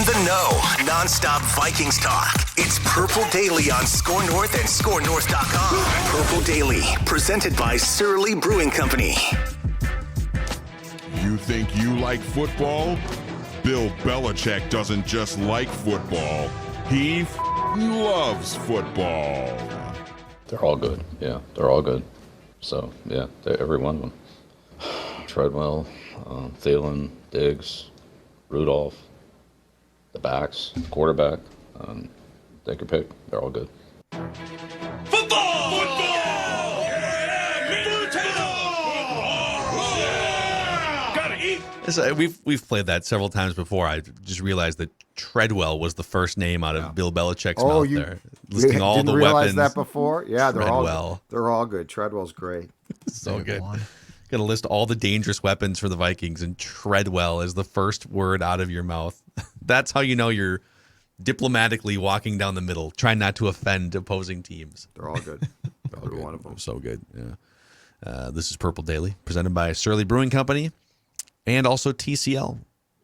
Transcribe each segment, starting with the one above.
in the know, nonstop Vikings talk. It's Purple Daily on Score North and ScoreNorth.com. Purple Daily, presented by Surly Brewing Company. You think you like football? Bill Belichick doesn't just like football. He loves football. They're all good. Yeah, they're all good. So, yeah, every one of them. Treadwell, Thielen, Diggs, Rudolph, the backs, quarterback. Take your pick. They're all good. Football! Gotta eat! We've played that several times before. I just realized that Treadwell was the first name out of Bill Belichick's mouth there. Listing all the realize weapons. That before? Yeah, they're Treadwell. all good. Treadwell's great. So good. Going to list all the dangerous weapons for the Vikings, and Treadwell is the first word out of your mouth. That's how you know you're diplomatically walking down the middle, trying not to offend opposing teams. They're all good. Every one of them. So good. Yeah. This is Purple Daily, presented by Surly Brewing Company and also TCL,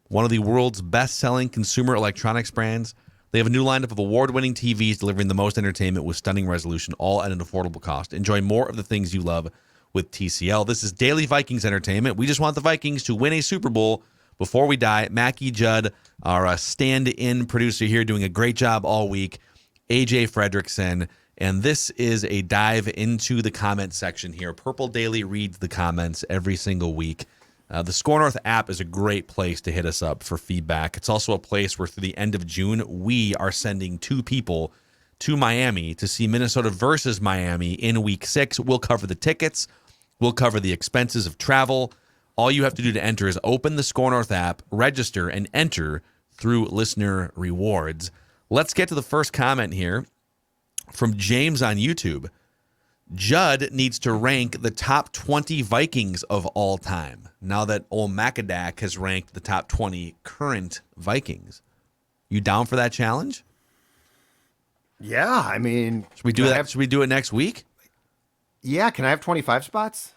one of the world's best-selling consumer electronics brands. They have a new lineup of award-winning TVs delivering the most entertainment with stunning resolution, all at an affordable cost. Enjoy more of the things you love with TCL. This is Daily Vikings Entertainment. We just want the Vikings to win a Super Bowl before we die. Mackey Judd, our stand-in producer here, doing a great job all week. AJ Fredrickson. And this is a dive into the comment section here. Purple Daily reads the comments every single week. The Score North app is a great place to hit us up for feedback. It's also a place where through the end of June, we are sending 2 people to Miami to see Minnesota versus Miami in Week 6. We'll cover the tickets. We'll cover the expenses of travel. All you have to do to enter is open the Score North app, register, and enter through listener rewards. Let's get to the first comment here from James on YouTube. Judd needs to rank the top 20 Vikings of all time, now that old Macadac has ranked the top 20 current Vikings. You down for that challenge? Yeah, I mean... Should we do that? Should we do it next week? Yeah, can I have 25 spots?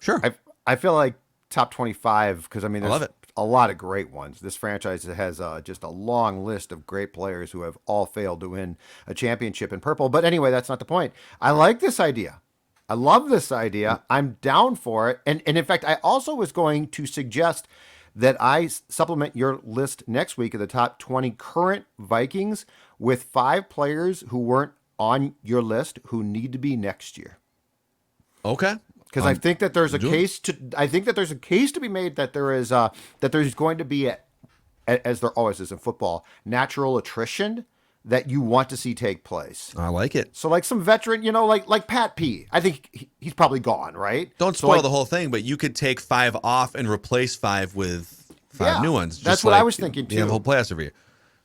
Sure. I feel like top 25, because, I mean, there's a lot of great ones. This franchise has just a long list of great players who have all failed to win a championship in purple. But anyway, that's not the point. I like this idea. I love this idea. I'm down for it. And in fact, I also was going to suggest that I supplement your list next week of the top 20 current Vikings with 5 players who weren't on your list who need to be next year. Okay. Because I think that there's a case to be made that there's going to be as there always is in football, natural attrition that you want to see take place. I like it. So like some veteran, like Pat P. I think he's probably gone, right? Don't spoil the whole thing, but you could take 5 off and replace 5 with 5 new ones. That's what I was thinking too. You have a whole playoffs every year.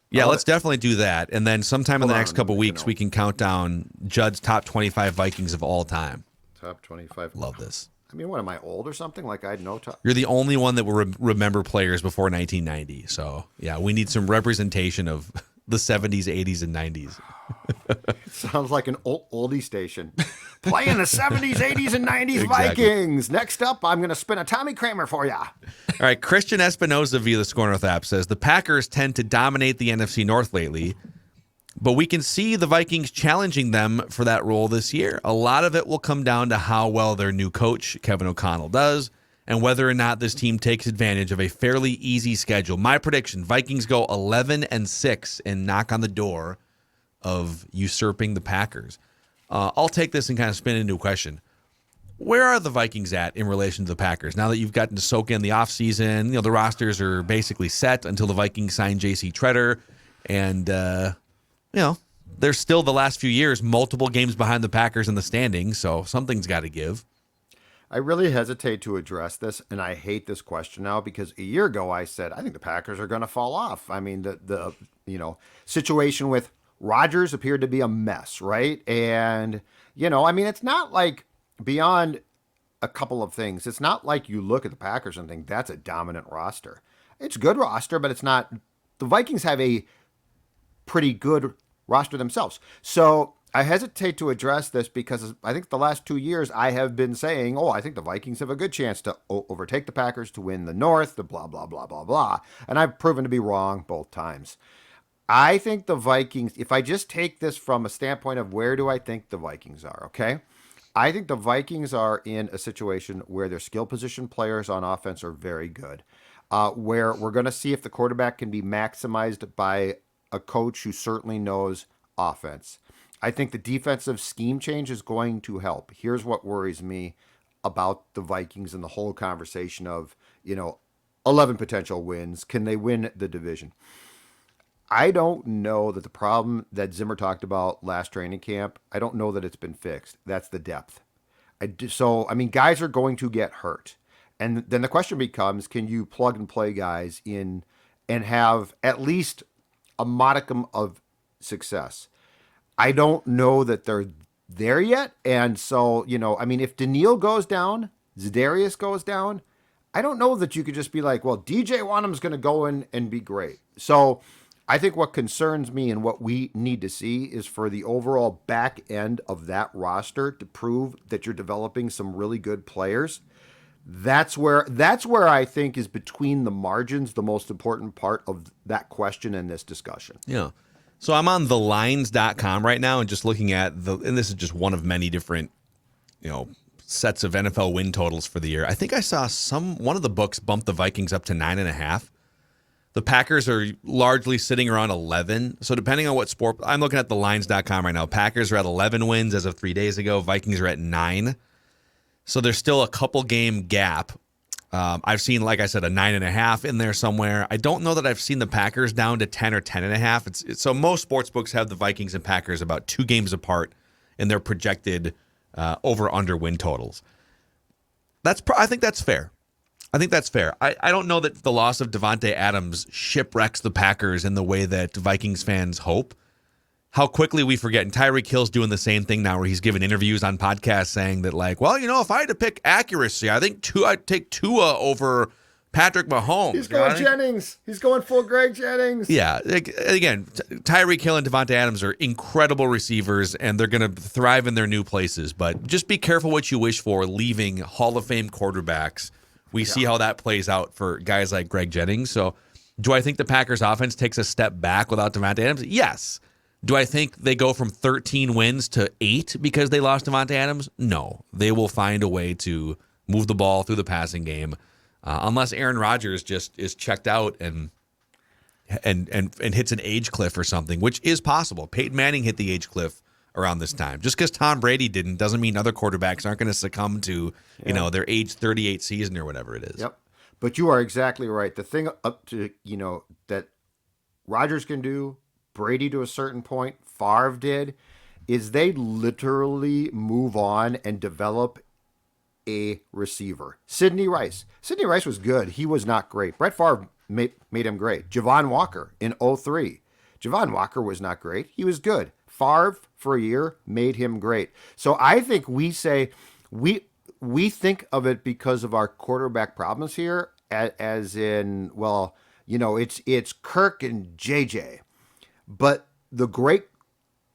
Yeah, let's definitely do that. And then sometime in the next couple weeks, we can count down Judd's top 25 Vikings of all time. Top 25. Love this. I mean, what, am I old or something? Like I had no top. You're the only one that will remember players before 1990. So, yeah, we need some representation of the 70s, 80s, and 90s. Sounds like an oldie station. Playing the 70s, 80s, and 90s Exactly. Vikings. Next up, I'm going to spin a Tommy Kramer for you. All right, Christian Espinoza via the Score North app says, the Packers tend to dominate the NFC North lately, but we can see the Vikings challenging them for that role this year. A lot of it will come down to how well their new coach, Kevin O'Connell, does, and whether or not this team takes advantage of a fairly easy schedule. My prediction, Vikings go 11-6 and knock on the door of usurping the Packers. I'll take this and kind of spin it into a question. Where are the Vikings at in relation to the Packers? Now that you've gotten to soak in the offseason, the rosters are basically set until the Vikings sign J.C. Treader. And, there's still the last few years, multiple games behind the Packers in the standings, so something's got to give. I really hesitate to address this, and I hate this question now because a year ago I said, I think the Packers are going to fall off. I mean, the situation with Rodgers appeared to be a mess, right? And, it's not like beyond a couple of things. It's not like you look at the Packers and think that's a dominant roster. It's a good roster, but it's not. The Vikings have a pretty good roster themselves. So I hesitate to address this because I think the last 2 years I have been saying, I think the Vikings have a good chance to overtake the Packers to win the North, the blah, blah, blah, blah, blah. And I've proven to be wrong both times. I think the Vikings, if I just take this from a standpoint of where do I think the Vikings are, okay? I think the Vikings are in a situation where their skill position players on offense are very good, where we're going to see if the quarterback can be maximized by a coach who certainly knows offense. I think the defensive scheme change is going to help. Here's what worries me about the Vikings and the whole conversation of, 11 potential wins. Can they win the division? I don't know that the problem that Zimmer talked about last training camp, I don't know that it's been fixed. That's the depth. Guys are going to get hurt. And then the question becomes, can you plug and play guys in and have at least a modicum of success? I don't know that they're there yet. And so, if Daniil goes down, Za'Darius goes down, I don't know that you could just be like, well, DJ Wanham's going to go in and be great. So I think what concerns me and what we need to see is for the overall back end of that roster to prove that you're developing some really good players. That's where I think is between the margins the most important part of that question and this discussion. Yeah. So I'm on thelines.com right now and just looking at and this is just one of many different, sets of NFL win totals for the year. I think I saw one of the books bump the Vikings up to 9.5. The Packers are largely sitting around 11. So depending on what sport, I'm looking at thelines.com right now. Packers are at 11 wins as of 3 days ago. Vikings are at 9. So there's still a couple game gap. I've seen, like I said, a 9.5 in there somewhere. I don't know that I've seen the Packers down to 10 or 10.5. So most sports books have the Vikings and Packers about 2 games apart in their projected over-under win totals. I think that's fair. I don't know that the loss of Davante Adams shipwrecks the Packers in the way that Vikings fans hope. How quickly we forget. And Tyreek Hill's doing the same thing now where he's giving interviews on podcasts saying that, if I had to pick accuracy, I think I'd take Tua over Patrick Mahomes. He's going Jennings. He's going full Greg Jennings. Yeah. Again, Tyreek Hill and Davante Adams are incredible receivers, and they're going to thrive in their new places. But just be careful what you wish for leaving Hall of Fame quarterbacks. We see how that plays out for guys like Greg Jennings. So do I think the Packers offense takes a step back without Davante Adams? Yes. Do I think they go from 13 wins to 8 because they lost Davante Adams? No. They will find a way to move the ball through the passing game, unless Aaron Rodgers just is checked out and hits an age cliff or something, which is possible. Peyton Manning hit the age cliff around this time. Just because Tom Brady didn't doesn't mean other quarterbacks aren't going to succumb to their age 38 season or whatever it is. Yep. But you are exactly right. The thing up to that Rodgers can do, Brady to a certain point, Favre did, is they literally move on and develop a receiver. Sidney Rice was good. He was not great. Brett Favre made him great. Javon Walker in 2003. Javon Walker was not great. He was good. Favre for a year made him great. So I think we say we think of it because of our quarterback problems here as in, it's Kirk and JJ. But the great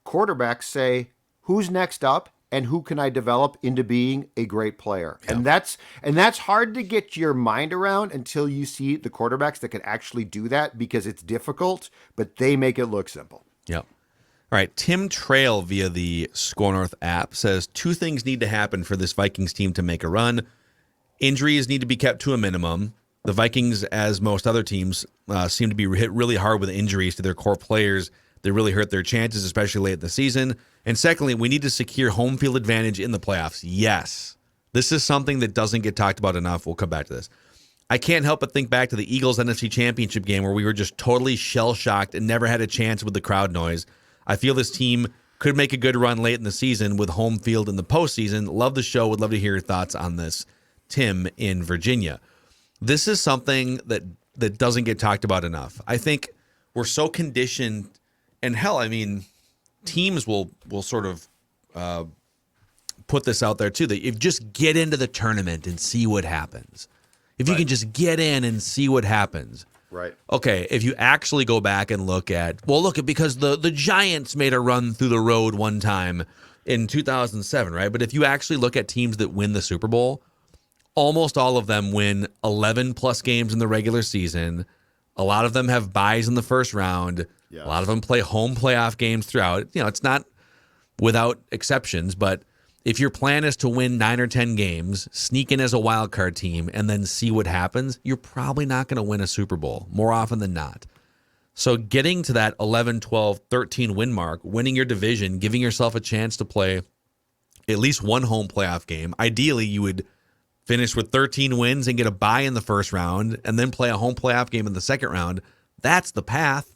quarterbacks say, who's next up and who can I develop into being a great player? Yeah. And that's hard to get your mind around until you see the quarterbacks that can actually do that, because it's difficult, but they make it look simple. Yep. All right, Tim Trail via the Score North app says 2 things need to happen for this Vikings team to make a run. Injuries need to be kept to a minimum. The Vikings, as most other teams, seem to be hit really hard with injuries to their core players. They really hurt their chances, especially late in the season. And secondly, we need to secure home field advantage in the playoffs. Yes, this is something that doesn't get talked about enough. We'll come back to this. I can't help but think back to the Eagles NFC Championship game where we were just totally shell-shocked and never had a chance with the crowd noise. I feel this team could make a good run late in the season with home field in the postseason. Love the show. Would love to hear your thoughts on this. Tim in Virginia. This is something that doesn't get talked about enough. I think we're so conditioned, and hell, teams will sort of put this out there too, that if just get into the tournament and see what happens. If you can just get in and see what happens. Right. Okay, if you actually go back and look at, because the Giants made a run through the road one time in 2007, right? But if you actually look at teams that win the Super Bowl, almost all of them win 11 plus games in the regular season. A lot of them have byes in the first round. Yes. A lot of them play home playoff games throughout. It's not without exceptions, but if your plan is to win 9 or 10 games, sneak in as a wild card team, and then see what happens, you're probably not going to win a Super Bowl more often than not. So getting to that 11, 12, 13 win mark, winning your division, giving yourself a chance to play at least one home playoff game. Ideally, you would finish with 13 wins and get a bye in the first round and then play a home playoff game in the second round. That's the path.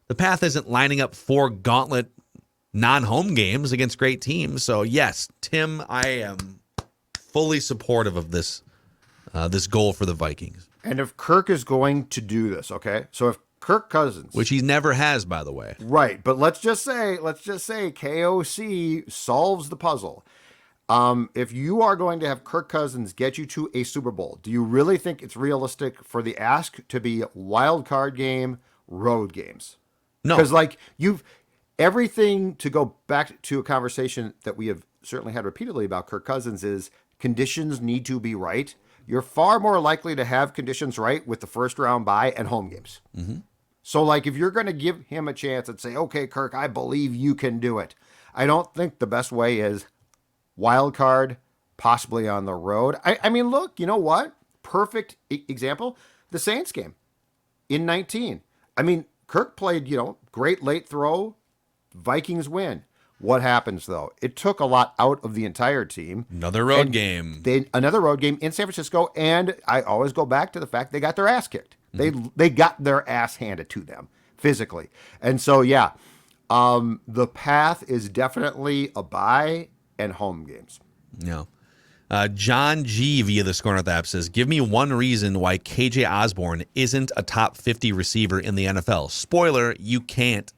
The path isn't lining up 4 gauntlet non-home games against great teams. So yes, Tim, I am fully supportive of this goal for the Vikings. And if Kirk is going to do this, okay? So if Kirk Cousins, which he never has, by the way. Right, but let's just say KOC solves the puzzle. If you are going to have Kirk Cousins get you to a Super Bowl, do you really think it's realistic for the ask to be wild card game, road games? No. Because everything, to go back to a conversation that we have certainly had repeatedly about Kirk Cousins, is conditions need to be right. You're far more likely to have conditions right with the first round bye and home games. Mm-hmm. So if you're going to give him a chance and say, okay, Kirk, I believe you can do it, I don't think the best way is wild card, possibly on the road. I mean, look, you know what? Perfect example, the Saints game in 19. I mean, Kirk played, great late throw, Vikings win. What happens, though? It took a lot out of the entire team. Another road game. Another road game in San Francisco, and I always go back to the fact they got their ass kicked. Mm-hmm. They got their ass handed to them physically. And so, the path is definitely a bye and home games. No. John G via the Score North app says, give me one reason why KJ Osborne isn't a top 50 receiver in the NFL. Spoiler, you can't.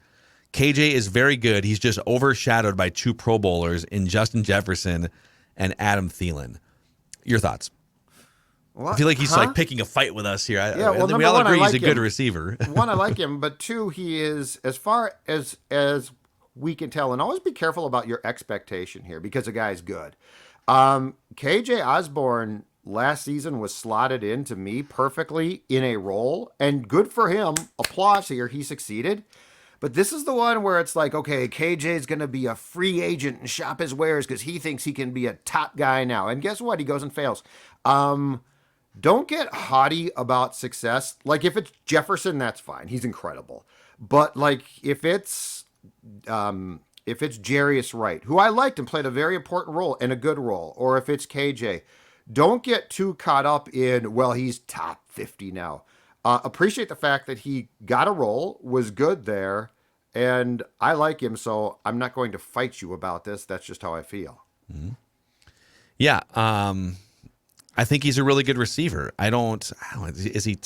KJ is very good. He's just overshadowed by 2 Pro Bowlers in Justin Jefferson and Adam Thielen. Your thoughts? What? I feel like he's picking a fight with us here. We all agree he's a good receiver. One, I like him, but 2, he is, as far as we can tell, and always be careful about your expectation here because the guy's good. KJ Osborne last season was slotted in to me perfectly in a role, and good for him. Applause here. He succeeded. But this is the one where it's like, okay, KJ's going to be a free agent and shop his wares because he thinks he can be a top guy now. And guess what? He goes and fails. Don't get haughty about success. If it's Jefferson, that's fine. He's incredible. But if it's Jarius Wright, who I liked and played a very important role and a good role, or if it's KJ, don't get too caught up in, he's top 50 now. Appreciate the fact that he got a role, was good there, and I like him, so I'm not going to fight you about this. That's just how I feel. Mm-hmm. Yeah, I think he's a really good receiver. Is he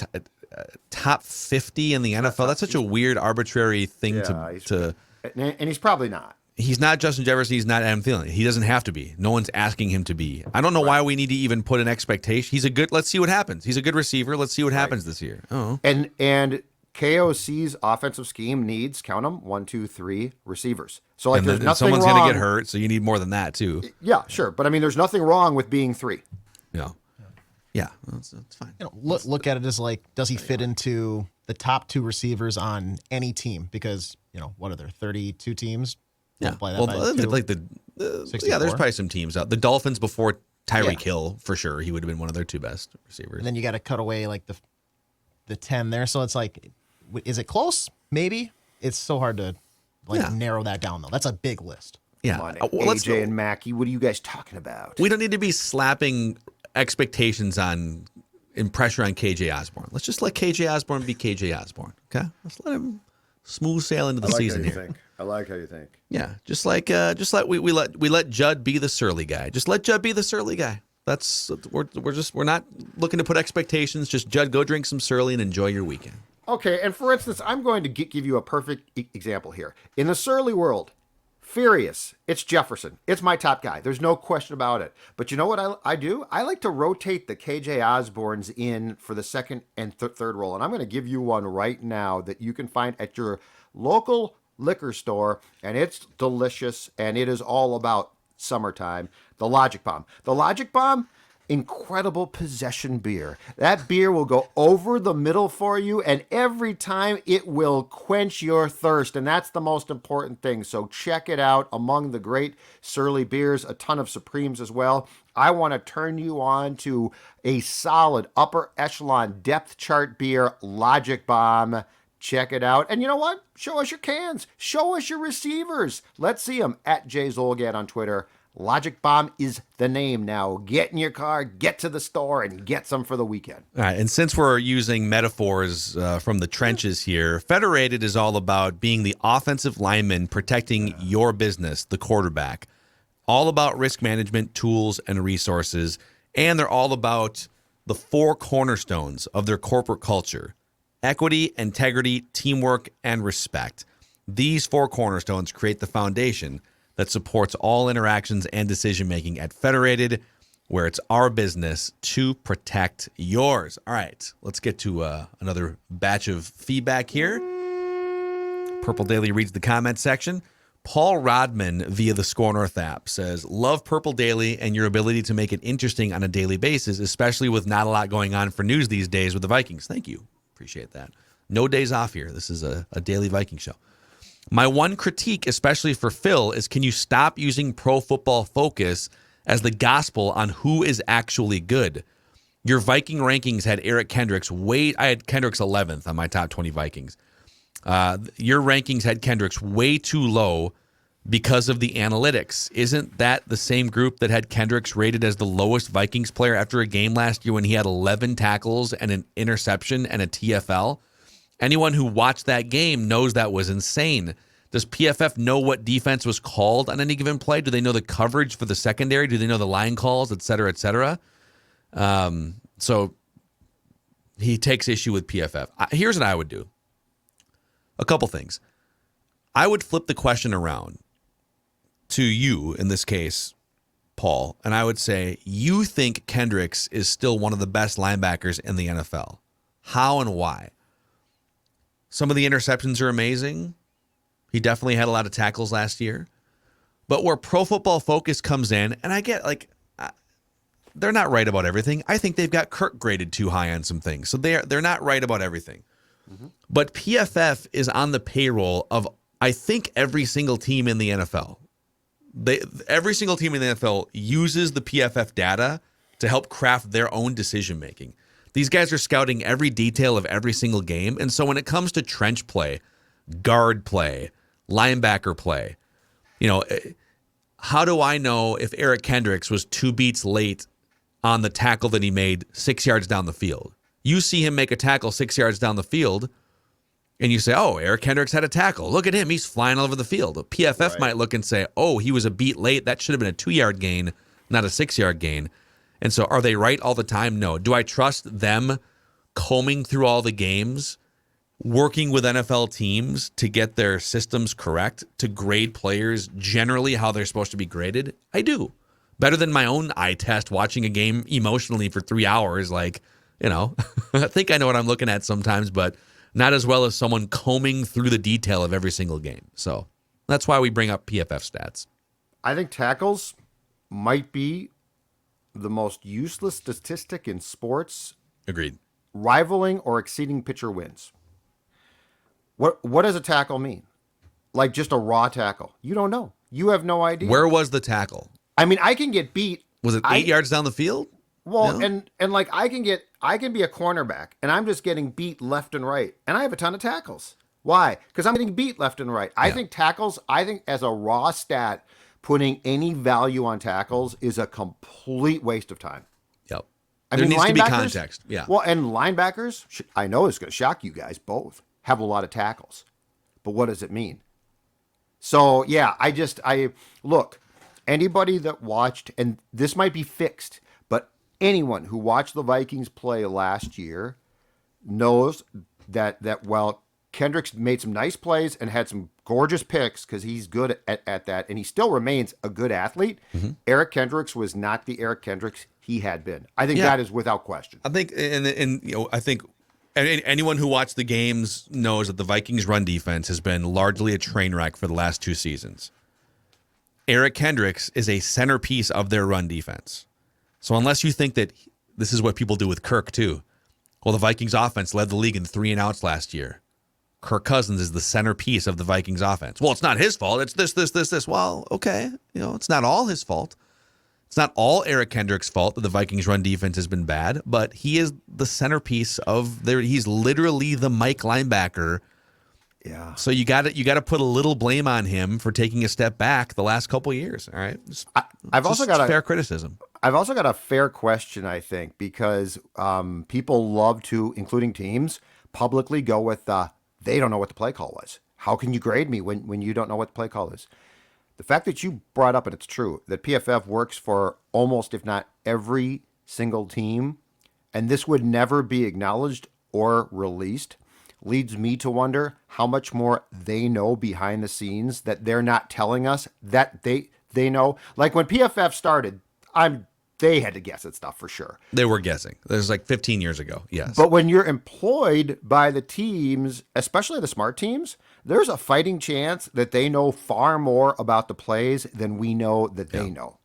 top 50 in the NFL? That's such a weird, arbitrary thing to. And he's probably not. He's not Justin Jefferson. He's not Adam Thielen. He doesn't have to be. No one's asking him to be. I don't know why we need to even put an expectation. He's a good. Let's see what happens. He's a good receiver. Let's see what happens this year. Oh. And KOC's offensive scheme needs, count them, 1, 2, 3 receivers. So there's nothing someone's wrong. Going to get hurt, so you need more than that too. Yeah, sure. But I mean, there's nothing wrong with being 3. Yeah. Yeah, that's fine. Look at it as does he fit into the top 2 receivers on any team? Because what are there, 32 teams? Yeah, there's probably some teams out. The Dolphins before Tyreek Hill, for sure, he would have been one of their 2 best receivers. And then you got to cut away the 10 there. So it's is it close? Maybe. It's so hard to narrow that down though. That's a big list. Yeah, come on, AJ and Mackey, what are you guys talking about? We don't need to be slapping expectations and pressure on KJ Osborne. Let's just let KJ Osborne be KJ Osborne. Okay, let's let him smooth sail into the season here. I like how you think. Yeah, just like we let Judd be the surly guy. Just let Judd be the surly guy. We're not looking to put expectations. Just Judd, go drink some surly and enjoy your weekend. Okay, and for instance, I'm going to give you a perfect example here. In the surly world, Furious. It's Jefferson. It's my top guy. There's no question about it. But you know what I do? I like to rotate the KJ Osbornes in for the second and third role. And I'm going to give you one right now that you can find at your local liquor store. And it's delicious. And it is all about summertime. The Logic Bomb. The Logic Bomb, incredible possession beer. That beer will go over the middle for you, and every time it will quench your thirst, and that's the most important thing. So check it out. Among the great Surly beers, a ton of Supremes as well. I want to turn you on to a solid upper echelon depth chart beer, Logic Bomb. Check it out. And you know what? Show us your cans. Show us your receivers. Let's see them at Jay Zolgad on Twitter. Logic Bomb is the name now. Get in your car, get to the store, and get some for the weekend. All right, and since we're using metaphors from the trenches here, Federated is all about being the offensive lineman protecting your business, the quarterback. All about risk management, tools, and resources. And they're all about the 4 cornerstones of their corporate culture: equity, integrity, teamwork, and respect. These 4 cornerstones create the foundation that supports all interactions and decision-making at Federated, where it's our business to protect yours. All right, let's get to another batch of feedback here. Purple Daily reads the comment section. Paul Rodman via the Score North app says, love Purple Daily and your ability to make it interesting on a daily basis, especially with not a lot going on for news these days with the Vikings. Thank you. Appreciate that. No days off here. This is a daily Viking show. My one critique, especially for Phil, is can you stop using Pro Football Focus as the gospel on who is actually good? Your Viking rankings had Eric Kendricks I had Kendricks 11th on my top 20 Vikings. Your rankings had Kendricks way too low because of the analytics. Isn't that the same group that had Kendricks rated as the lowest Vikings player after a game last year when he had 11 tackles and an interception and a TFL? Anyone who watched that game knows that was insane. Does PFF know what defense was called on any given play? Do they know the coverage for the secondary? Do they know the line calls, et cetera, et cetera? So he takes issue with PFF. Here's what I would do. A couple things. I would flip the question around to you, in this case, Paul, and I would say, you think Kendricks is still one of the best linebackers in the NFL. How and why? Some of the interceptions are amazing. He definitely had a lot of tackles last year. But where Pro Football Focus comes in, and I get they're not right about everything. I think they've got Kirk graded too high on some things. So they're not right about everything. Mm-hmm. But PFF is on the payroll of, I think, every single team in the NFL. Every single team in the NFL uses the PFF data to help craft their own decision making. These guys are scouting every detail of every single game. And so when it comes to trench play, guard play, linebacker play, how do I know if Eric Kendricks was 2 beats late on the tackle that he made 6 yards down the field? You see him make a tackle 6 yards down the field, and you say, oh, Eric Kendricks had a tackle. Look at him. He's flying all over the field. PFF might look and say, oh, he was a beat late. That should have been a 2-yard gain, not a 6-yard gain. And so are they right all the time? No. Do I trust them combing through all the games, working with NFL teams to get their systems correct, to grade players generally how they're supposed to be graded? I do. Better than my own eye test watching a game emotionally for 3 hours. I think I know what I'm looking at sometimes, but not as well as someone combing through the detail of every single game. So that's why we bring up PFF stats. I think tackles might be the most useless statistic in sports. Agreed. Rivaling or exceeding pitcher wins. What does a tackle mean? Like just a raw tackle? You don't know. You have no idea. Where was the tackle? I mean, I can get beat. Was it 8 yards down the field? Well, no? and I can be a cornerback and I'm just getting beat left and right. And I have a ton of tackles. Why? Because I'm getting beat left and right. I think tackles, as a raw stat, putting any value on tackles is a complete waste of time. Yep. There needs to be context. Yeah. Well, and linebackers, I know it's going to shock you guys both, have a lot of tackles. But what does it mean? So, yeah, I look, anybody that watched, and this might be fixed, but anyone who watched the Vikings play last year knows that while Kendricks made some nice plays and had some gorgeous picks because he's good at that, and he still remains a good athlete. Mm-hmm. Eric Kendricks was not the Eric Kendricks he had been. I think that is without question. I think, I think anyone who watched the games knows that the Vikings' run defense has been largely a train wreck for the last 2 seasons. Eric Kendricks is a centerpiece of their run defense. So unless you think that this is what people do with Kirk too, well, the Vikings offense led the league in 3 and outs last year. Kirk Cousins is the centerpiece of the Vikings offense. Well, it's not his fault. It's this. Well, okay. It's not all his fault. It's not all Eric Kendricks' fault that the Vikings run defense has been bad, but he is the centerpiece of he's literally the Mike linebacker. Yeah. So you got to put a little blame on him for taking a step back the last couple of years. All right. I've also got fair criticism. I've also got a fair question, I think, because people love to, including teams, publicly go with they don't know what the play call was. How can you grade me when you don't know what the play call is? The fact that you brought up, and it's true, that PFF works for almost, if not every single team, and this would never be acknowledged or released, leads me to wonder how much more they know behind the scenes that they're not telling us that they know. Like when PFF started, they had to guess at stuff for sure. They were guessing. It was like 15 years ago. Yes. But when you're employed by the teams, especially the smart teams, there's a fighting chance that they know far more about the plays than we know that they know.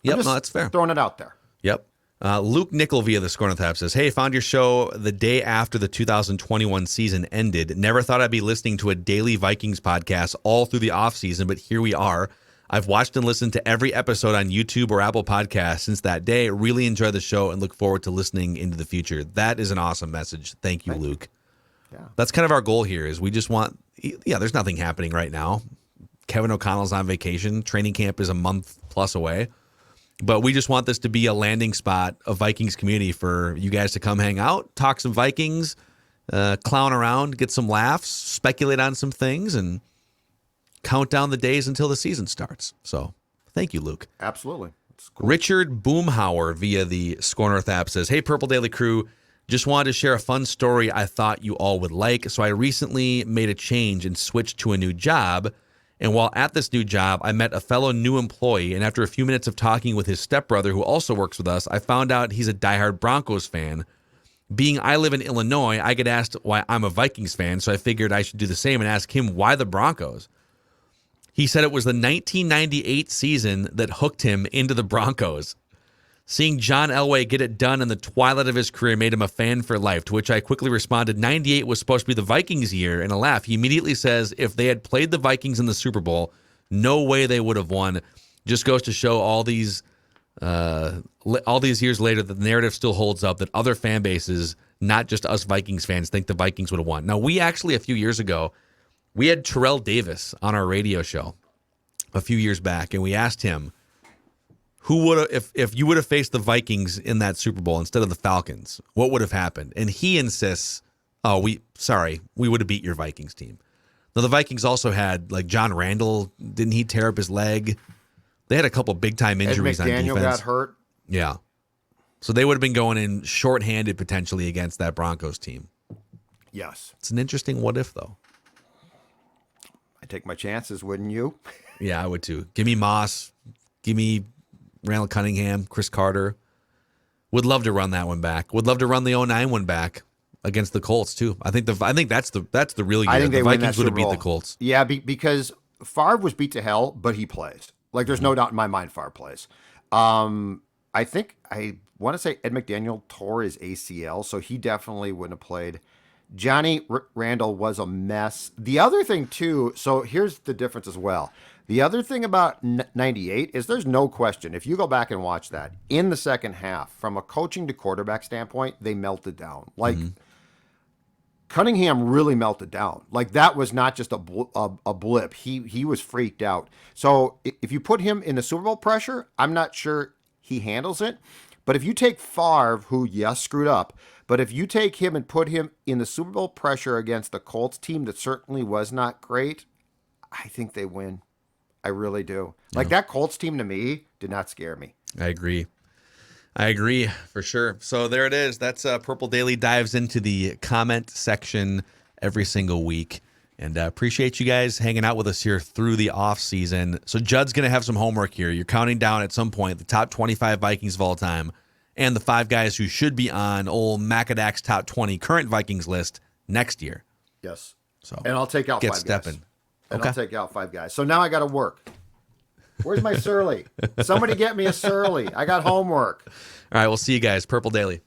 Yep, no, that's fair. Throwing it out there. Yep. Luke Nickel via the Score North app says, hey, found your show the day after the 2021 season ended. Never thought I'd be listening to a daily Vikings podcast all through the offseason, but here we are. I've watched and listened to every episode on YouTube or Apple Podcasts since that day. Really enjoy the show and look forward to listening into the future. That is an awesome message. Thank you, Luke. Yeah. That's kind of our goal here is we just want, there's nothing happening right now. Kevin O'Connell's on vacation. Training camp is a month plus away. But we just want this to be a landing spot of Vikings community for you guys to come hang out, talk some Vikings, clown around, get some laughs, speculate on some things, and count down the days until the season starts. So thank you, Luke. Absolutely. Cool. Richard Boomhauer via the Score North app says, hey, Purple Daily crew, just wanted to share a fun story I thought you all would like. So I recently made a change and switched to a new job. And while at this new job, I met a fellow new employee. And after a few minutes of talking with his stepbrother, who also works with us, I found out he's a diehard Broncos fan. Being I live in Illinois, I get asked why I'm a Vikings fan. So I figured I should do the same and ask him why the Broncos. He said it was the 1998 season that hooked him into the Broncos. Seeing John Elway get it done in the twilight of his career made him a fan for life, to which I quickly responded, 98 was supposed to be the Vikings' year, and a laugh. He immediately says if they had played the Vikings in the Super Bowl, no way they would have won. Just goes to show all these years later that the narrative still holds up, that other fan bases, not just us Vikings fans, think the Vikings would have won. Now, we actually, a few years ago, we had Terrell Davis on our radio show a few years back, and we asked him, who would have, if you would have faced the Vikings in that Super Bowl instead of the Falcons, what would have happened? And he insists, we would have beat your Vikings team. Now, the Vikings also had, like, John Randall, didn't he tear up his leg? They had a couple big-time injuries on defense. McDaniel got hurt. Yeah. So they would have been going in shorthanded potentially against that Broncos team. Yes. It's an interesting what if, though. I'd take my chances, wouldn't you? Yeah, I would too. Give me Moss. Give me Randall Cunningham, Chris Carter. Would love to run that one back. Would love to run the 09 one back against the Colts too. I think that's the real year. I think the Vikings would have beat the Colts. Yeah, because Favre was beat to hell, but he plays. Like, there's no doubt in my mind Favre plays. I think I want to say Ed McDaniel tore his ACL, so he definitely wouldn't have played. Johnny Randall was a mess. The other thing too, so here's the difference as well. The other thing about 98 is there's no question, if you go back and watch that, in the second half, from a coaching to quarterback standpoint, they melted down. Like, Cunningham really melted down. Like, that was not just a blip. He was freaked out. So if you put him in the Super Bowl pressure, I'm not sure he handles it. But if you take Favre, who, yes, screwed up, but if you take him and put him in the Super Bowl pressure against the Colts team that certainly was not great, I think they win. I really do. Like, that Colts team to me did not scare me. I agree for sure. So there it is. That's Purple Daily dives into the comment section every single week. And appreciate you guys hanging out with us here through the off season. So Judd's going to have some homework here. You're counting down at some point the top 25 Vikings of all time and the 5 guys who should be on old Macadac's top 20 current Vikings list next year. Yes. So and I'll take out get 5 stepping. guys. And I'll take out 5 guys. So now I got to work. Where's my Surly? Somebody get me a Surly. I got homework. All right, we'll see you guys. Purple Daily.